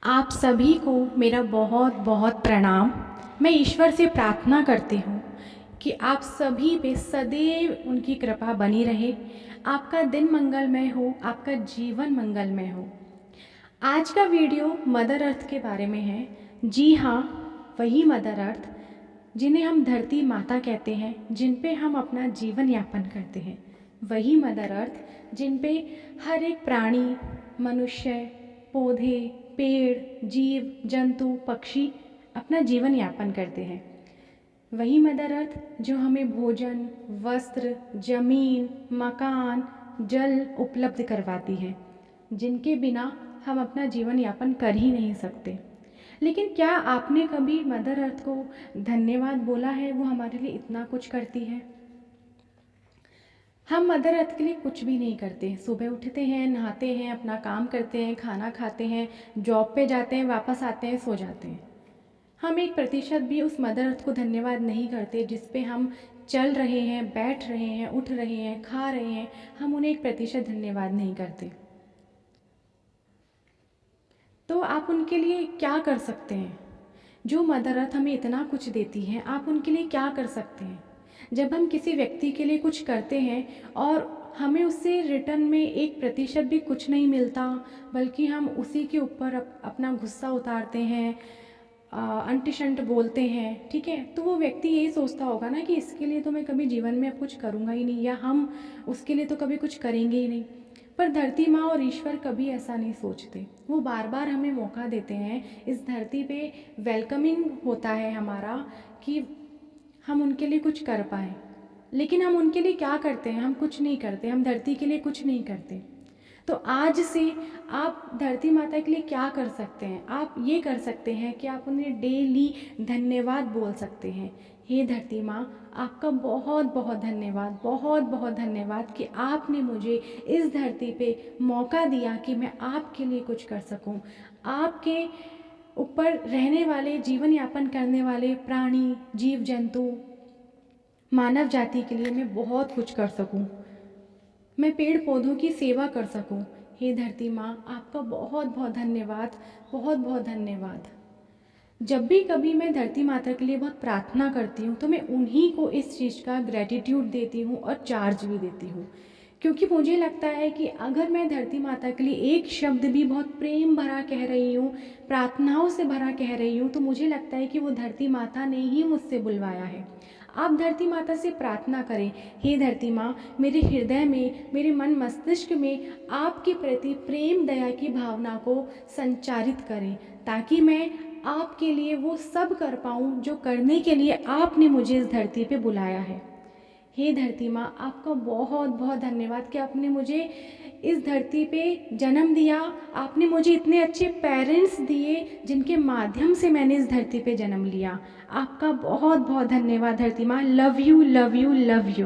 आप सभी को मेरा बहुत बहुत प्रणाम। मैं ईश्वर से प्रार्थना करती हूँ कि आप सभी पे सदैव उनकी कृपा बनी रहे, आपका दिन मंगलमय हो, आपका जीवन मंगलमय हो। आज का वीडियो मदर अर्थ के बारे में है। जी हाँ, वही मदर अर्थ जिन्हें हम धरती माता कहते हैं, जिन पे हम अपना जीवन यापन करते हैं। वही मदर अर्थ जिन पे हर एक प्राणी, मनुष्य, पौधे, पेड़, जीव जंतु, पक्षी अपना जीवन यापन करते हैं। वही मदर अर्थ जो हमें भोजन, वस्त्र, जमीन, मकान, जल उपलब्ध करवाती है, जिनके बिना हम अपना जीवन यापन कर ही नहीं सकते। लेकिन क्या आपने कभी मदर अर्थ को धन्यवाद बोला है? वो हमारे लिए इतना कुछ करती है। हम मदर अर्थ के लिए कुछ भी नहीं करते। सुबह उठते हैं, नहाते हैं, अपना काम करते हैं, खाना खाते हैं, जॉब पे जाते हैं, वापस आते हैं, सो जाते हैं। हम 1% भी उस मदर अर्थ को धन्यवाद नहीं करते जिस पे हम चल रहे हैं, बैठ रहे हैं, उठ रहे हैं, खा रहे हैं। हम उन्हें 1% धन्यवाद नहीं करते। तो आप उनके लिए क्या कर सकते हैं? जो मदर अर्थ हमें इतना कुछ देती है, आप उनके लिए क्या कर सकते हैं? जब हम किसी व्यक्ति के लिए कुछ करते हैं और हमें उससे रिटर्न में 1% भी कुछ नहीं मिलता, बल्कि हम उसी के ऊपर अपना गुस्सा उतारते हैं, अंट शंट बोलते हैं, ठीक है, तो वो व्यक्ति यही सोचता होगा ना कि इसके लिए तो मैं कभी जीवन में अब कुछ करूँगा ही नहीं, या हम उसके लिए तो कभी कुछ करेंगे ही नहीं। पर धरती माँ और ईश्वर कभी ऐसा नहीं सोचते। वो बार बार हमें मौका देते हैं। इस धरती पे वेलकमिंग होता है हमारा कि हम उनके लिए कुछ कर पाएँ। लेकिन हम उनके लिए क्या करते हैं? हम कुछ नहीं करते। हम धरती के लिए कुछ नहीं करते। तो आज से आप धरती माता के लिए क्या कर सकते हैं? आप ये कर सकते हैं कि आप उन्हें डेली धन्यवाद बोल सकते हैं। हे धरती माँ, आपका बहुत बहुत धन्यवाद, बहुत बहुत धन्यवाद कि आपने मुझे इस धरती पे मौका दिया कि मैं आपके लिए कुछ कर सकूं। आपके ऊपर रहने वाले, जीवन यापन करने वाले प्राणी, जीव जंतु, मानव जाति के लिए मैं बहुत कुछ कर सकूं, मैं पेड़ पौधों की सेवा कर सकूं। हे धरती माँ, आपका बहुत बहुत धन्यवाद, बहुत बहुत धन्यवाद। जब भी कभी मैं धरती माता के लिए बहुत प्रार्थना करती हूँ तो मैं उन्हीं को इस चीज़ का ग्रेटिट्यूड देती हूँ और चार्ज भी देती हूँ, क्योंकि मुझे लगता है कि अगर मैं धरती माता के लिए एक शब्द भी बहुत प्रेम भरा कह रही हूँ, प्रार्थनाओं से भरा कह रही हूँ, तो मुझे लगता है कि वो धरती माता ने ही मुझसे बुलवाया है। आप धरती माता से प्रार्थना करें, हे धरती माँ, मेरे हृदय में, मेरे मन मस्तिष्क में आपके प्रति प्रेम दया की भावना को संचारित करें, ताकि मैं आपके लिए वो सब कर पाऊँ जो करने के लिए आपने मुझे इस धरती पे बुलाया है। हे धरती माँ, आपका बहुत बहुत धन्यवाद कि आपने मुझे इस धरती पे जन्म दिया। आपने मुझे इतने अच्छे पेरेंट्स दिए जिनके माध्यम से मैंने इस धरती पे जन्म लिया। आपका बहुत बहुत धन्यवाद धरती माँ। Love you, love you, love you.